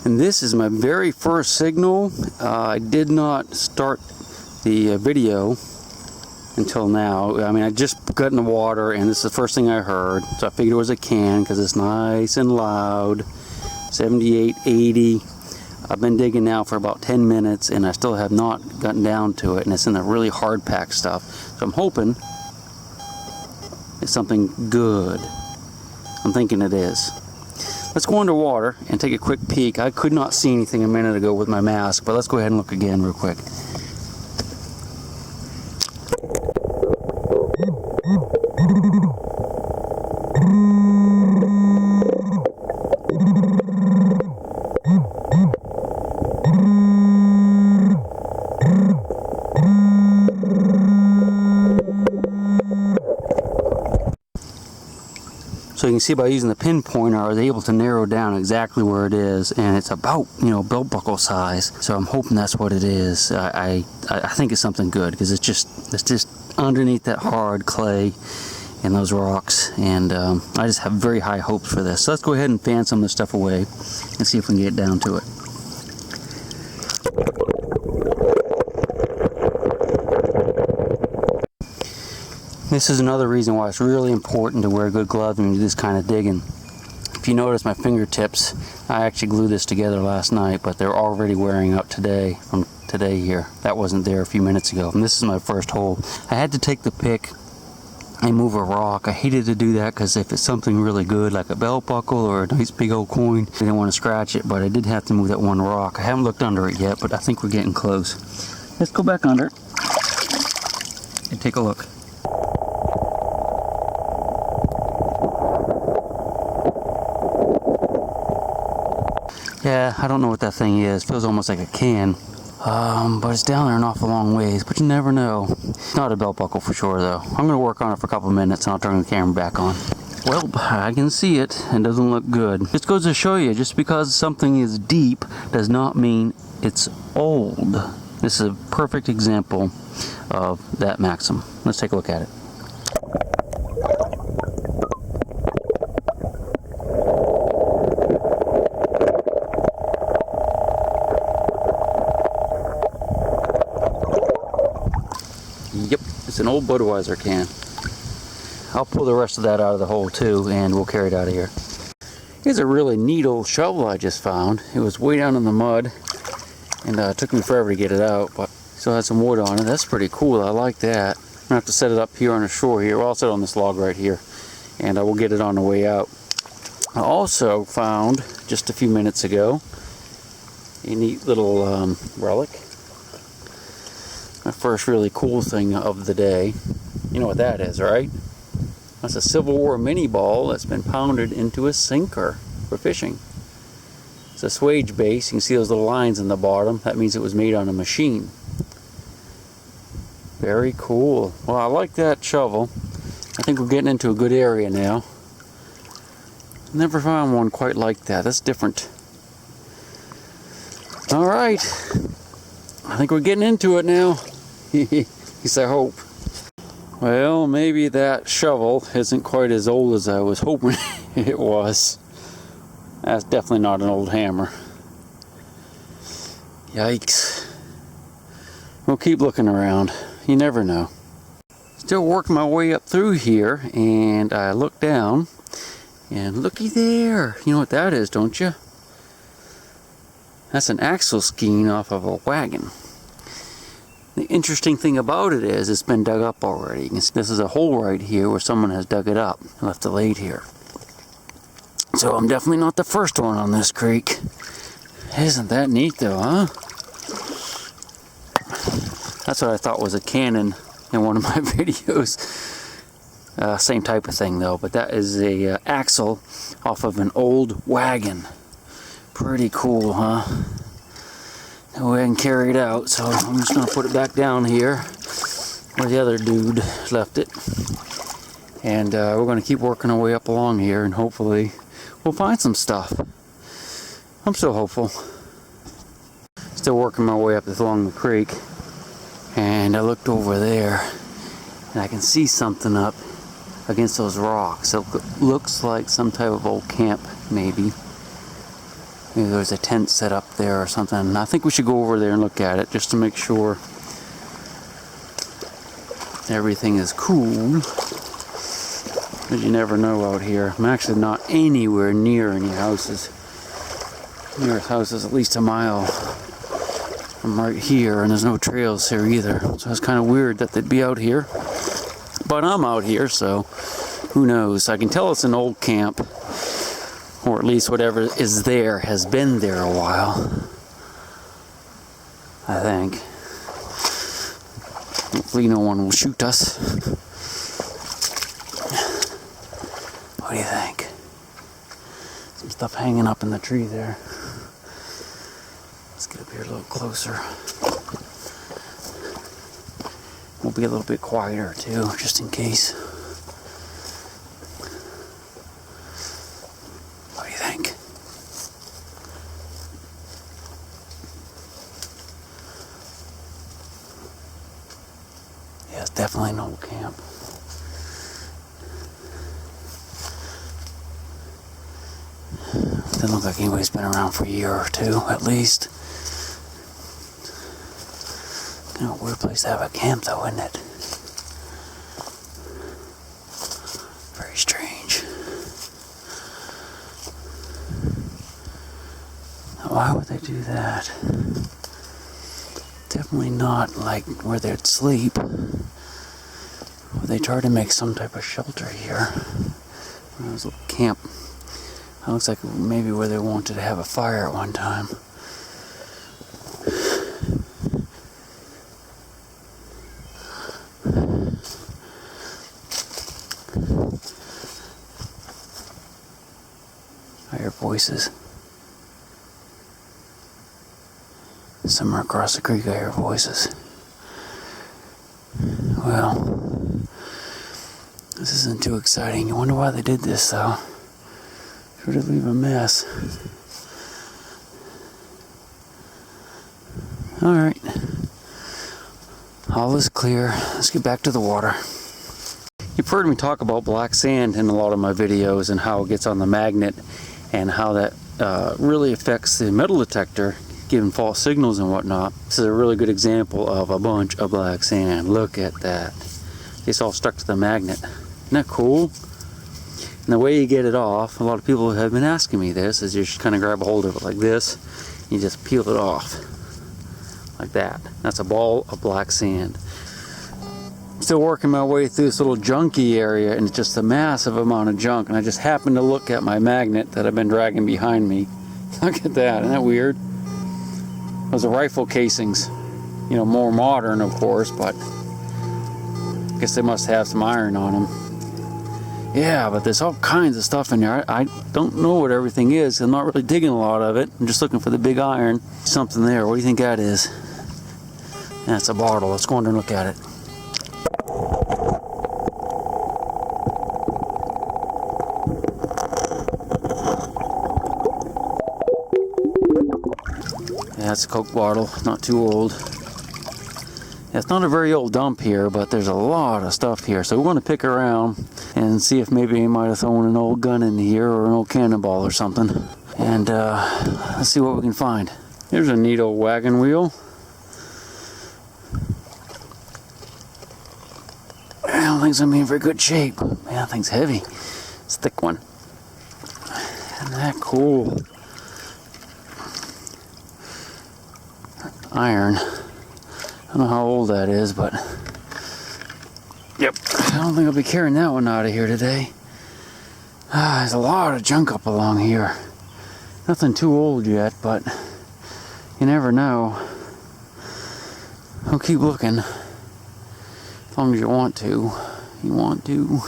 And this is my very first signal. I did not start the video until now. I mean, I just got in the water and this is the first thing I heard. So I figured it was a can because it's nice and loud. 78, 80. I've been digging now for about 10 minutes and I still have not gotten down to it, and it's in the really hard packed stuff. So I'm hoping it's something good. I'm thinking it is. Let's go underwater and take a quick peek. I could not see anything a minute ago with my mask, but let's go ahead and look again real quick. So you can see by using the pinpointer, I was able to narrow down exactly where it is, and it's about, belt buckle size. So I'm hoping that's what it is. I think it's something good because it's just underneath that hard clay and those rocks, and I just have very high hopes for this. So let's go ahead and fan some of this stuff away and see if we can get down to it. This is another reason why it's really important to wear good gloves when you do this kind of digging. If you notice my fingertips, I actually glued this together last night, but they're already wearing out today, from today here. That wasn't there a few minutes ago. And this is my first hole. I had to take the pick and move a rock. I hated to do that because if it's something really good, like a belt buckle or a nice big old coin, I didn't want to scratch it, but I did have to move that one rock. I haven't looked under it yet, but I think we're getting close. Let's go back under and take a look. Yeah, I don't know what that thing is. Feels almost like a can. But it's down there an awful long ways, but you never know. It's not a belt buckle for sure though. I'm going to work on it for a couple of minutes and I'll turn the camera back on. Well, I can see it. It doesn't look good. Just goes to show you, just because something is deep does not mean it's old. This is a perfect example of that maxim. Let's take a look at it. Yep, it's an old Budweiser can. I'll pull the rest of that out of the hole too, and we'll carry it out of here. Here's a really neat old shovel I just found. It was way down in the mud, and it took me forever to get it out, but still had some wood on it. That's pretty cool. I like that. I'm gonna have to set it up here on the shore here. Well, I'll set it on this log right here, and I will get it on the way out. I also found, just a few minutes ago, a neat little relic. My first really cool thing of the day. You know what that is, right? That's a Civil War mini ball that's been pounded into a sinker for fishing. It's a swage base. You can see those little lines in the bottom. That means it was made on a machine. Very cool. Well, I like that shovel. I think we're getting into a good area now. Never found one quite like that. That's different. All right. I think we're getting into it now. At least I hope. Well, maybe that shovel isn't quite as old as I was hoping it was. That's definitely not an old hammer. Yikes. We'll keep looking around. You never know. Still working my way up through here, and I look down, and looky there. You know what that is, don't you? That's an axle skein off of a wagon. The interesting thing about it is it's been dug up already. You can see this is a hole right here where someone has dug it up and left it laid here. So I'm definitely not the first one on this creek. Isn't that neat though, huh? That's what I thought was a cannon in one of my videos. Same type of thing though, but that is a axle off of an old wagon. Pretty cool, huh? Go ahead and carry it out, so I'm just going to put it back down here where the other dude left it. And we're going to keep working our way up along here, and hopefully we'll find some stuff. I'm still hopeful. Still working my way up along the creek, and I looked over there, and I can see something up against those rocks. It looks like some type of old camp, maybe. Maybe there's a tent set up there or something. I think we should go over there and look at it just to make sure everything is cool. But you never know out here. I'm actually not anywhere near any houses. Nearest house is at least a mile from right here, and there's no trails here either. So it's kind of weird that they'd be out here. But I'm out here, so who knows? I can tell it's an old camp, or at least whatever is there has been there a while, I think. Hopefully no one will shoot us. What do you think? Some stuff hanging up in the tree there. Let's get up here a little closer. We'll be a little bit quieter too, just in case. What do you think? Yeah, it's definitely an old camp. Doesn't look like anybody's been around for a year or two, at least. Kind of a weird place to have a camp, though, isn't it? Very strange. Now, why would they do that? Definitely not like where they'd sleep. Or they try to make some type of shelter here. There's a little camp. That looks like maybe where they wanted to have a fire at one time. I hear voices. Somewhere across the creek I hear voices. Well, this isn't too exciting. You wonder why they did this, though. Sure to leave a mess. Alright. All is clear. Let's get back to the water. You've heard me talk about black sand in a lot of my videos and how it gets on the magnet and how that really affects the metal detector, giving false signals and whatnot. This is a really good example of a bunch of black sand. Look at that. It's all stuck to the magnet. Isn't that cool? And the way you get it off, a lot of people have been asking me this, is you just kind of grab a hold of it like this, you just peel it off, like that. That's a ball of black sand. I'm still working my way through this little junky area, and it's just a massive amount of junk, and I just happened to look at my magnet that I've been dragging behind me. Look at that, isn't that weird? Those are rifle casings. You know, more modern, of course, but I guess they must have some iron on them. Yeah, but there's all kinds of stuff in there. I don't know what everything is. I'm not really digging a lot of it. I'm just looking for the big iron. Something there. What do you think that is? That's a bottle. Let's go under and look at it. Yeah, that's a Coke bottle. Not too old. Yeah, it's not a very old dump here, but there's a lot of stuff here. So we want to pick around and see if maybe he might have thrown an old gun in here or an old cannonball or something. And let's see what we can find. Here's a neat old wagon wheel. I don't think it's gonna be in very good shape. Man, that thing's heavy. It's a thick one. Isn't that cool? Iron. I don't know how old that is, but yep. I don't think I'll be carrying that one out of here today. There's a lot of junk up along here. Nothing too old yet, but you never know. I'll keep looking. As long as you want to. You want to.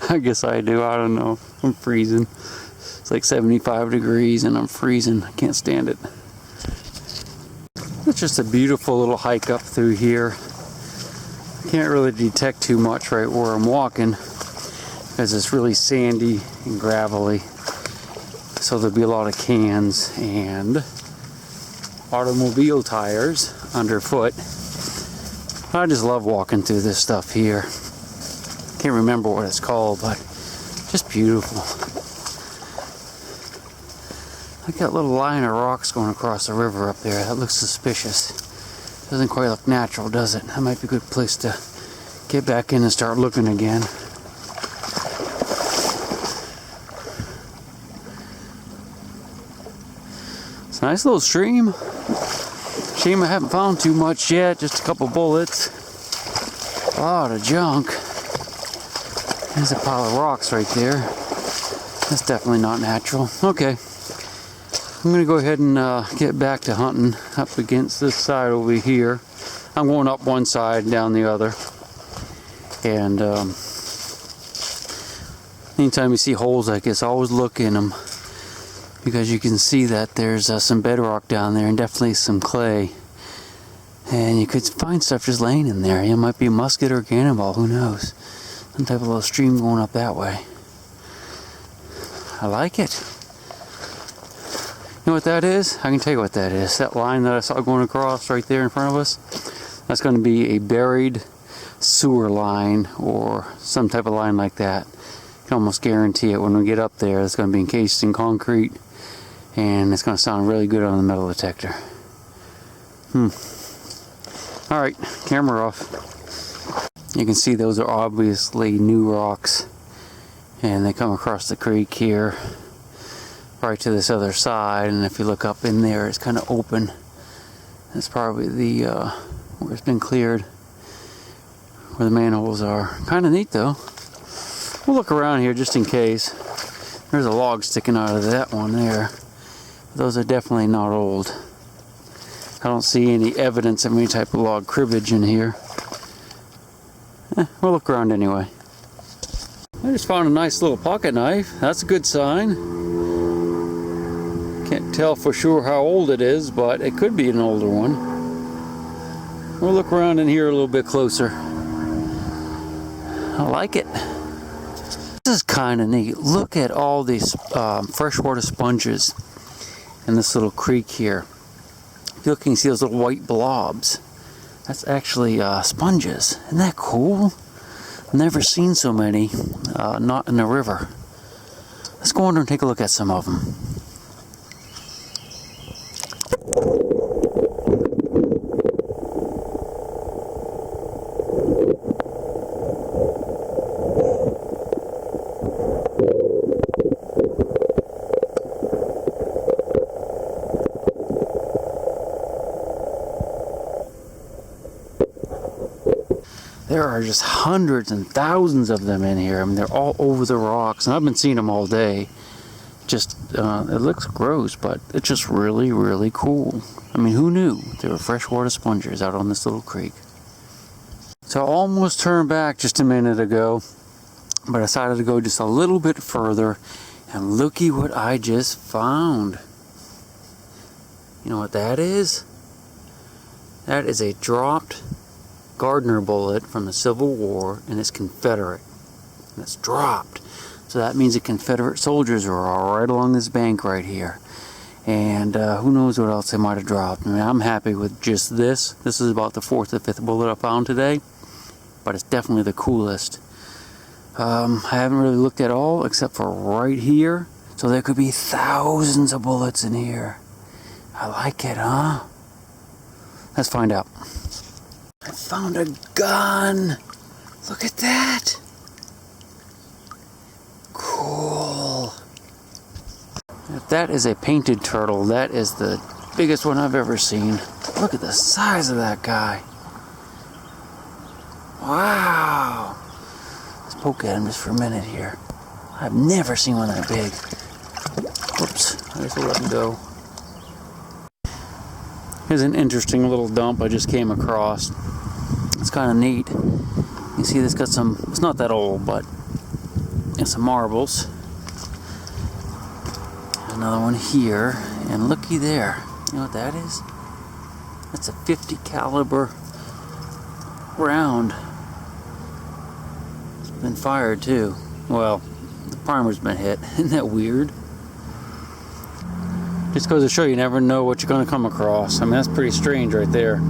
I guess I do. I don't know. I'm freezing. It's like 75 degrees and I'm freezing. I can't stand it. It's just a beautiful little hike up through here. Can't really detect too much right where I'm walking because it's really sandy and gravelly. So there'll be a lot of cans and automobile tires underfoot. I just love walking through this stuff here. Can't remember what it's called, but just beautiful. I got a little line of rocks going across the river up there. That looks suspicious. Doesn't quite look natural, does it? That might be a good place to get back in and start looking again. It's a nice little stream. Shame I haven't found too much yet, just a couple bullets. A lot of junk. There's a pile of rocks right there. That's definitely not natural. Okay. I'm going to go ahead and get back to hunting up against this side over here. I'm going up one side, down the other. And anytime you see holes like this, always look in them. Because you can see that there's some bedrock down there and definitely some clay. And you could find stuff just laying in there. It might be a musket or a cannonball, who knows. Some type of little stream going up that way. I like it. You know what that is? I can tell you what that is. That line that I saw going across right there in front of us, that's going to be a buried sewer line or some type of line like that. I can almost guarantee it. When we get up there, it's going to be encased in concrete and it's going to sound really good on the metal detector. Alright, camera off. You can see those are obviously new rocks and they come across the creek here right to this other side, and if you look up in there, it's kind of open. That's probably the where it's been cleared, where the manholes are. Kind of neat though. We'll look around here just in case. There's a log sticking out of that one there. Those are definitely not old. I don't see any evidence of any type of log cribbage in here. We'll look around anyway. I just found a nice little pocket knife. That's a good sign. Can't tell for sure how old it is, but it could be an older one. We'll look around in here a little bit closer. I like it. This is kind of neat. Look at all these freshwater sponges in this little creek here. If you look, you can see those little white blobs. That's actually sponges. Isn't that cool? I've never seen so many, not in the river. Let's go under and take a look at some of them. There are just hundreds and thousands of them in here. I mean, they're all over the rocks, and I've been seeing them all day. Just, it looks gross, but it's just really, really cool. I mean, who knew there were freshwater sponges out on this little creek? So I almost turned back just a minute ago, but I decided to go just a little bit further, and looky what I just found. You know what that is? That is a dropped Gardner bullet from the Civil War, and it's Confederate. And it's dropped. So that means the Confederate soldiers are all right along this bank right here. And who knows what else they might have dropped. I mean, I'm happy with just this. This is about the 4th or 5th bullet I found today, but it's definitely the coolest. I haven't really looked at all except for right here. So there could be thousands of bullets in here. I like it, huh? Let's find out. I found a gun! Look at that! Cool! If that is a painted turtle, that is the biggest one I've ever seen. Look at the size of that guy. Wow! Let's poke at him just for a minute here. I've never seen one that big. Whoops, I guess we'll let him go. Here's an interesting little dump I just came across. It's kind of neat. You see this got some, it's not that old, but it's some marbles. Another one here, and looky there. You know what that is? That's a .50 caliber round. It's been fired too. Well, the primer's been hit. Isn't that weird? Just goes to show you never know what you're going to come across. I mean, that's pretty strange right there.